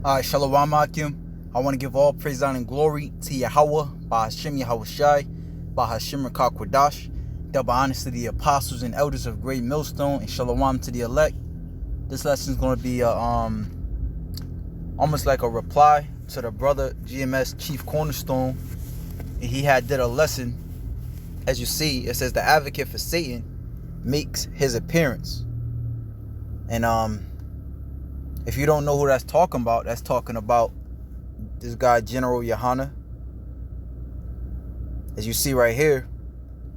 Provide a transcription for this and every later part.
Shalom Akim. I want to give all praise, honor, and glory to Yahweh, by Hashem Yahweh Shai, by Hashem Rakah Kodash. Double honors to the apostles and elders of Great Millstone, and Shalom to the elect. This lesson is going to be almost like a reply to the brother GMS Chief Cornerstone. And he did a lesson. As you see, it says the advocate for Satan makes his appearance. And if you don't know who that's talking about this guy, General Yohana, as you see right here.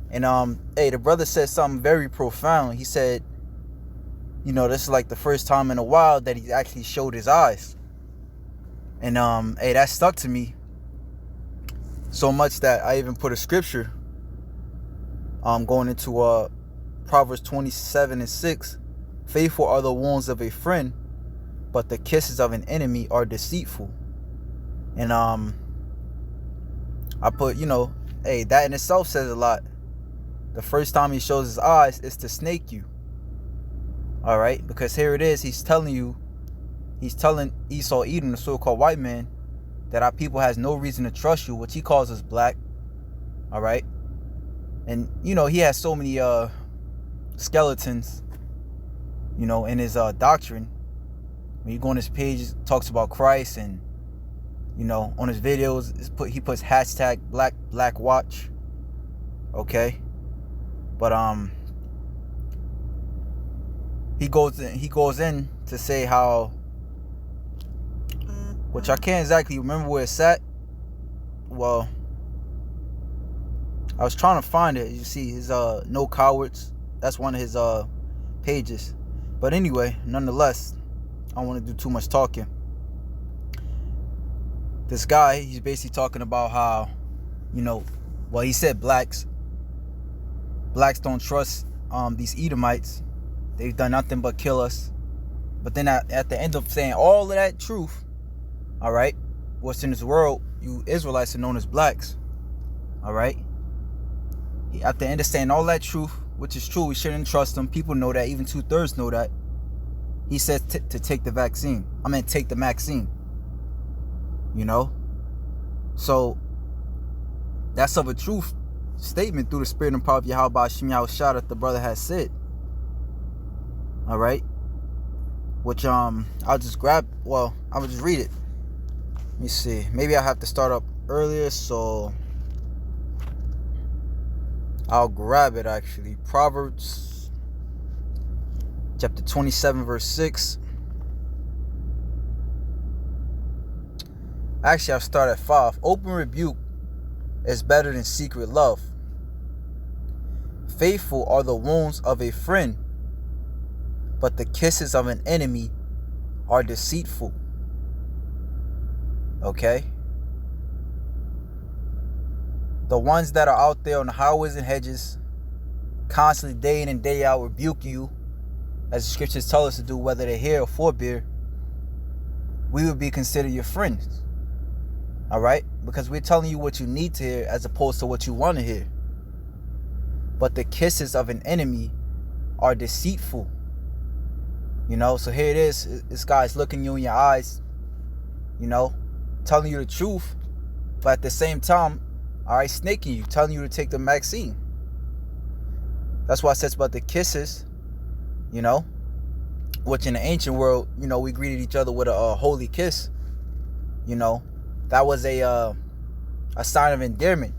And the brother said something very profound. He said, this is like the first time in a while that he actually showed his eyes. And that stuck to me so much that I even put a scripture going into Proverbs 27:6. Faithful are the wounds of a friend, but the kisses of an enemy are deceitful. And I put, that in itself says a lot. The first time he shows his eyes is to snake you. All right, because here it is. He's telling Esau Edom, the so-called white man, that our people has no reason to trust you, which he calls us black. All right, and he has so many skeletons, in his doctrine. When you go on his page, it talks about Christ, and on his videos, he puts hashtag Black Watch. Okay, but he goes in to say how, which I can't exactly remember where it's at. Well, I was trying to find it. You see his No Cowards. That's one of his pages. But anyway, nonetheless, I don't want to do too much talking. This guy, he's basically talking about how, he said blacks don't trust these Edomites. They've done nothing but kill us. But then at the end of saying all of that truth, all right, what's in this world, you Israelites are known as blacks. All right. At the end of saying all that truth, which is true, we shouldn't trust them. People know that. Even 2/3 know that. He says to take the vaccine. Take the vaccine. So that's of a truth statement through the spirit and power of Yahweh Hashem Yahweh Shai that the brother has said. All right. Which I'll just read it. Let me see. Maybe I have to start up earlier, so I'll grab it actually. Proverbs chapter 27 verse 6. Actually, I'll start at 5. Open rebuke is better than secret love. Faithful are the wounds of a friend, but the kisses of an enemy are deceitful. Okay? The ones that are out there on the highways and hedges, constantly day in and day out rebuking you, as the scriptures tell us to do, whether they're here or forbear, we would be considered your friends. All right? Because we're telling you what you need to hear as opposed to what you want to hear. But the kisses of an enemy are deceitful. So here it is. This guy's looking you in your eyes, telling you the truth, but at the same time, all right, snaking you, telling you to take the vaccine. That's why it says about the kisses, which in the ancient world, we greeted each other with a holy kiss. That was a sign of endearment,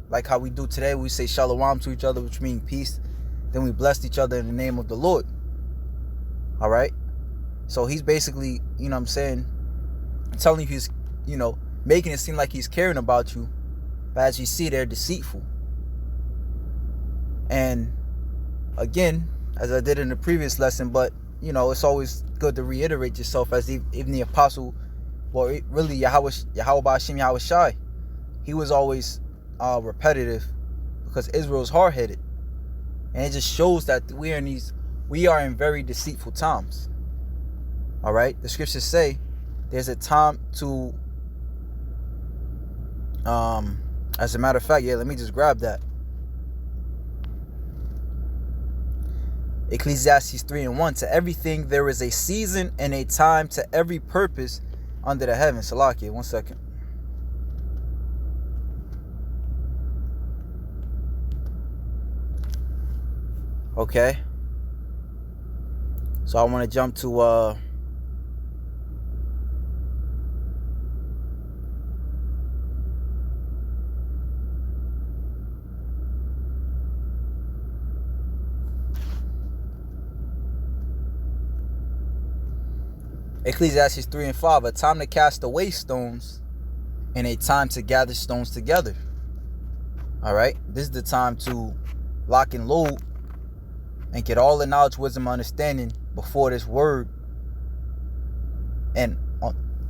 like how we do today. We say shalom to each other, which means peace. Then we blessed each other in the name of the Lord. All right. So he's basically, telling you he's, making it seem like he's caring about you. But as you see, they're deceitful. And again, as I did in the previous lesson, but, it's always good to reiterate yourself, as even the apostle, well, really Yahweh Hashem Yahweh Shai, he was always repetitive, because Israel's hard-headed. And it just shows that we are in very deceitful times. All right. The scriptures say there's a time to, as a matter of fact, let me just grab that. Ecclesiastes 3:1, to everything there is a season and a time to every purpose under the heaven. Salakia, 1 second. Okay. So I want to jump to Ecclesiastes 3 and 5. A time to cast away stones and a time to gather stones together. All right. This is the time to lock and load and get all the knowledge, wisdom, understanding before this word. And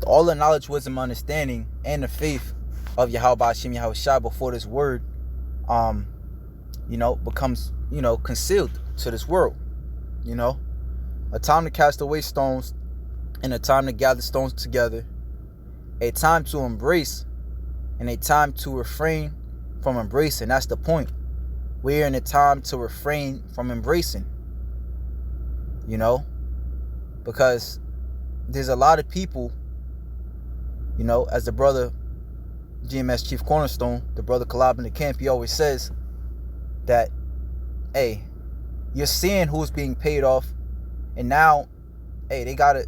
all the knowledge, wisdom, understanding, and the faith of Yahweh Hashem Yahushua before this word, becomes, concealed to this world. A time to cast away stones and a time to gather stones together. A time to embrace and a time to refrain from embracing. That's the point. We're in a time to refrain from embracing. Because there's a lot of people, as the brother GMS Chief Cornerstone, the brother Kalab in the camp, he always says that, hey, you're seeing who's being paid off, and now, hey, they gotta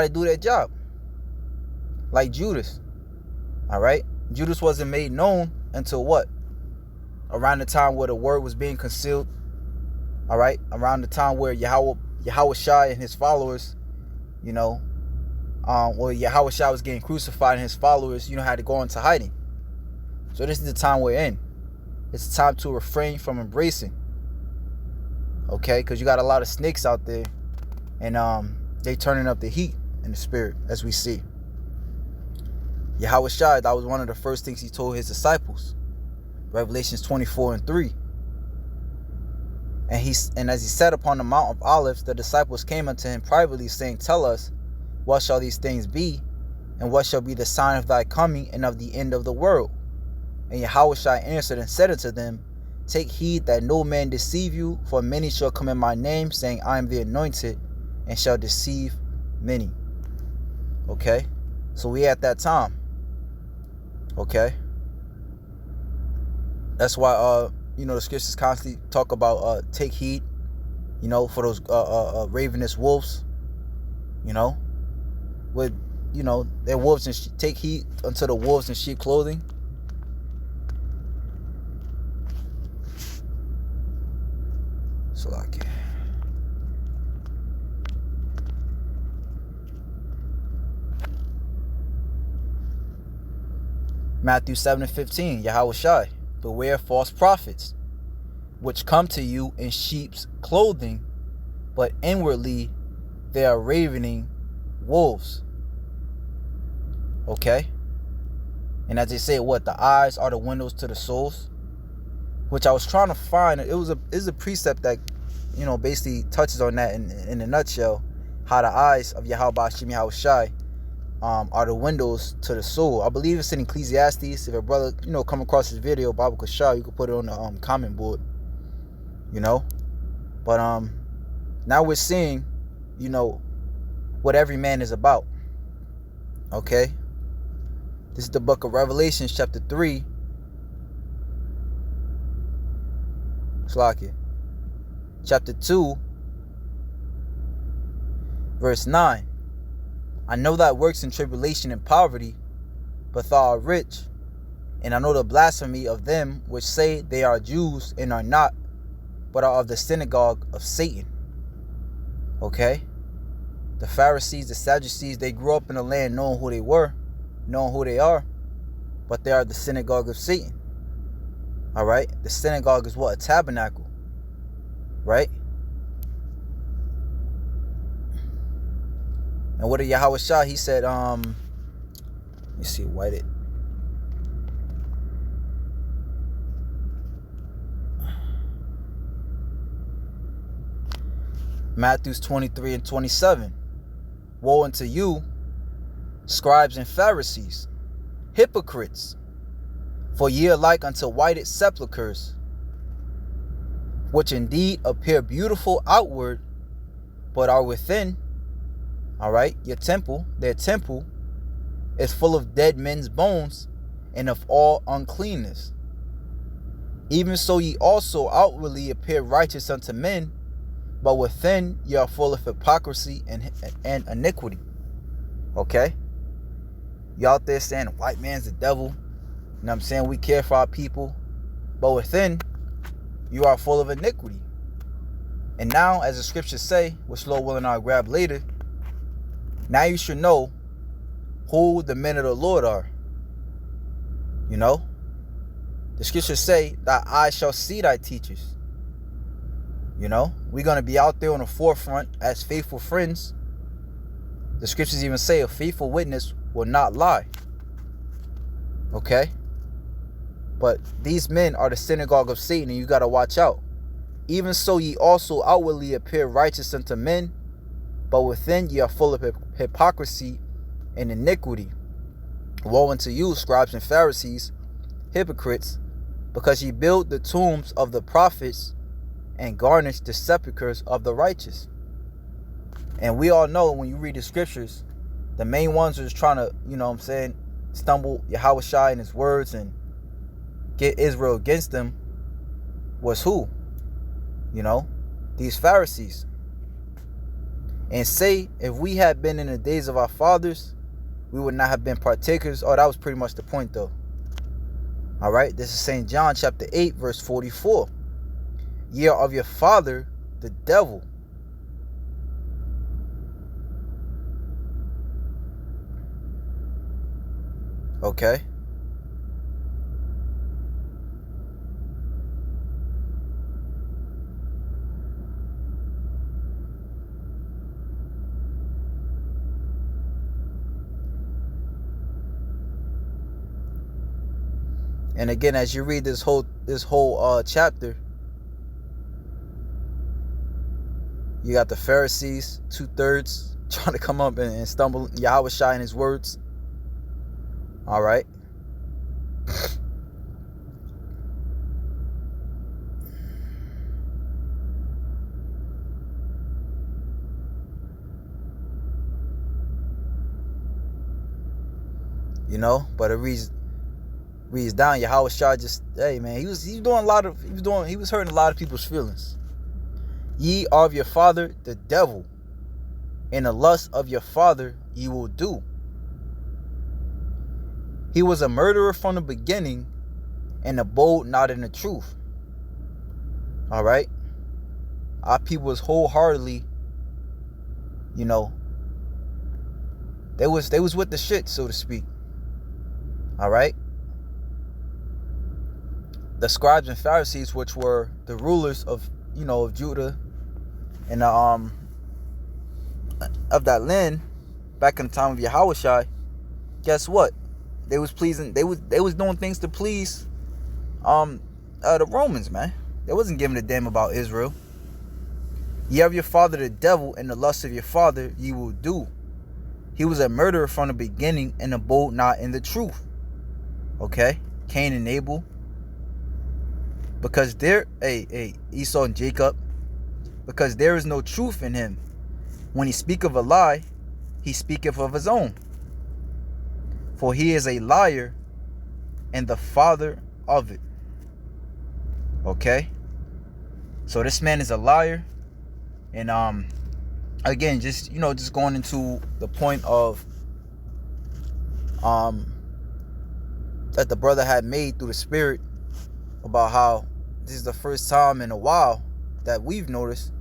do their job. Like Judas. All right? Judas wasn't made known until what? Around the time where the word was being concealed. All right? Around the time where Yahushua and his followers, Yahushua was getting crucified and his followers, had to go into hiding. So this is the time we're in. It's time to refrain from embracing. Okay? Because you got a lot of snakes out there, and they turning up the heat in the spirit, as we see. Yahushua, that was one of the first things he told his disciples. Revelations 24 and 3. And as he sat upon the Mount of Olives, the disciples came unto him privately, saying, Tell us, what shall these things be? And what shall be the sign of thy coming and of the end of the world? And Yahushua answered and said unto them, Take heed that no man deceive you, for many shall come in my name, saying, I am the anointed, and shall deceive many. Okay? So we at that time. Okay? That's why the scriptures constantly talk about take heed, for those ravenous wolves, with their wolves and take heed unto the wolves in sheep clothing. So like Matthew 7 and 15, Yahushua, beware false prophets, which come to you in sheep's clothing, but inwardly they are ravening wolves. Okay? And as they say, the eyes are the windows to the souls, which I was trying to find. It's a precept that, basically touches on that in a nutshell, how the eyes of Yahweh Hashem Yahushua are the windows to the soul. I believe it's in Ecclesiastes. If a brother, come across this video, Bible Kashar, you can put it on the comment board. But now we're seeing, what every man is about. Okay? This is the book of Revelation, chapter 3. Slakia. Chapter 2, verse 9. I know thy works in tribulation and poverty, but thou art rich. And I know the blasphemy of them which say they are Jews and are not, but are of the synagogue of Satan. Okay? The Pharisees, the Sadducees, they grew up in the land knowing who they were, knowing who they are, but they are the synagogue of Satan. All right? The synagogue is what? A tabernacle. Right? And what did Yahushua? He said, let me see, white it. Matthew 23 and 27. Woe unto you, scribes and Pharisees, hypocrites, for ye are like unto whited sepulchres, which indeed appear beautiful outward, but are within All right, their temple is full of dead men's bones and of all uncleanness. Even so ye also outwardly appear righteous unto men, but within ye are full of hypocrisy and iniquity. Okay? You out there saying the white man's the devil. You know what I'm saying? We care for our people. But within, you are full of iniquity. And now, as the scriptures say, which Lord willing I'll grab later, now you should know who the men of the Lord are. You know? The scriptures say, thy eyes shall see thy teachers. You know? We're going to be out there on the forefront as faithful friends. The scriptures even say a faithful witness will not lie. Okay? But these men are the synagogue of Satan, and you got to watch out. Even so ye also outwardly appear righteous unto men, but within ye are full of hypocrisy and iniquity. Woe unto you, scribes and Pharisees, hypocrites, because ye build the tombs of the prophets and garnish the sepulchres of the righteous. And we all know when you read the scriptures, the main ones who's trying to, you know what I'm saying, stumble Yahushua in his words and get Israel against them was who? You know, these Pharisees. And say, if we had been in the days of our fathers, we would not have been partakers. Oh, that was pretty much the point though. All right, this is St. John chapter 8, verse 44. Ye are of your father, the devil. Okay. And again, as you read this whole chapter, you got the Pharisees, 2/3, trying to come up and stumble Yahushua in his words. All right. You know, but it reads down. Yahushua just, hey man, he was hurting a lot of people's feelings. Ye are of your father the devil, and the lust of your father ye will do. He was a murderer from the beginning, and abode not in the truth. All right, our people was wholeheartedly, you know, they was with the shit, so to speak. All right. The scribes and Pharisees, which were the rulers of, you know, of Judah and of that land back in the time of Yahushua, guess what? They was pleasing. They was doing things to please the Romans, man. They wasn't giving a damn about Israel. Ye have your father the devil, and the lust of your father ye will do. He was a murderer from the beginning, and abode not in the truth. Okay, Cain and Abel. Because Esau and Jacob, because there is no truth in him. When he speaketh a lie, he speaketh of his own. For he is a liar and the father of it. Okay? So this man is a liar. And again, just going into the point of that the brother had made through the spirit, about how this is the first time in a while that we've noticed,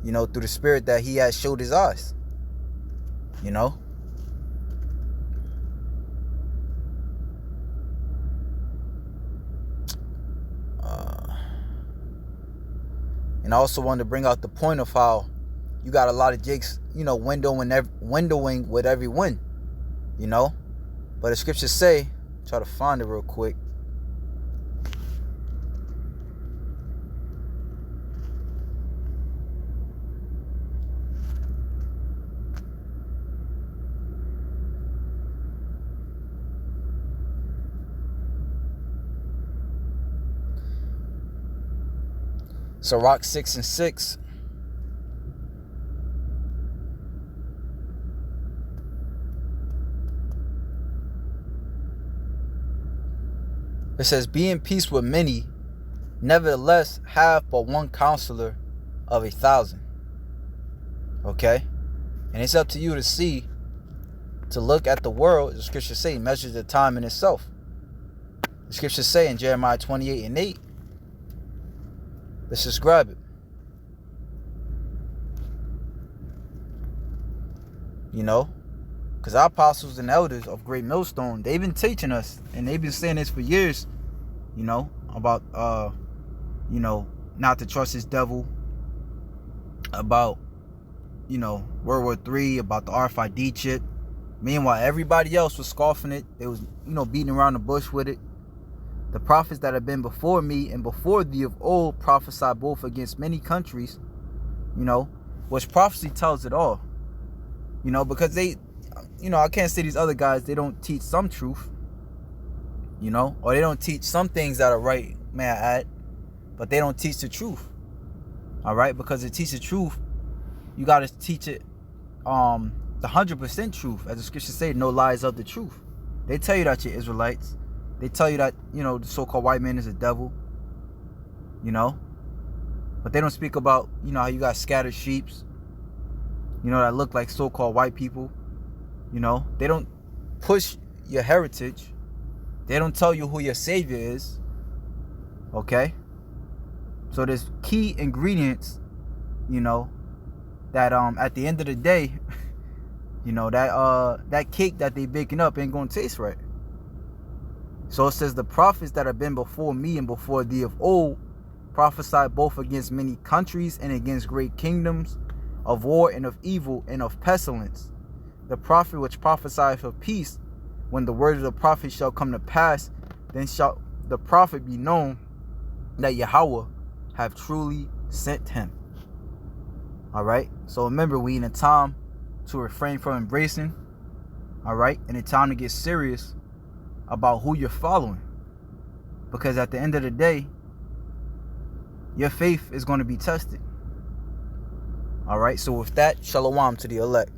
through the spirit, that he has showed his eyes. And I also wanted to bring out the point of how you got a lot of jakes, windowing with every win, But the scriptures say, try to find it real quick. Sirach 6:6. It says, be in peace with many, nevertheless have but one counselor of 1,000. Okay? And it's up to you to see, to look at the world. The scriptures say, measure the time in itself. The scriptures say in Jeremiah 28:8. Let's just grab it. You know? Because our apostles and elders of Great Millstone, they've been teaching us, and they've been saying this for years, you know, about, you know, not to trust this devil, about, you know, World War III, about the RFID chip. Meanwhile, everybody else was scoffing it. They was, you know, beating around the bush with it. The prophets that have been before me and before thee of old prophesied both against many countries, you know, which prophecy tells it all. You know, because they, you know, I can't say these other guys, they don't teach some truth, you know, or they don't teach some things that are right, may I add, but they don't teach the truth. All right, because to teach the truth, you got to teach it the 100% truth. As the scriptures say, no lies of the truth. They tell you that you're Israelites. They tell you that, you know, the so-called white man is a devil, you know, but they don't speak about, you know, how you got scattered sheeps, you know, that look like so-called white people. You know, they don't push your heritage. They don't tell you who your savior is. Okay? So there's key ingredients, you know, that at the end of the day, you know, that cake that they baking up ain't gonna taste right. So it says, the prophets that have been before me and before thee of old prophesied both against many countries and against great kingdoms, of war and of evil and of pestilence. The prophet which prophesieth of peace, when the word of the prophet shall come to pass, then shall the prophet be known that Yahweh have truly sent him. All right. So remember, we in a time to refrain from embracing. All right. And a time to get serious about who you're following. Because at the end of the day, your faith is going to be tested. All right. So with that, shalom to the elect.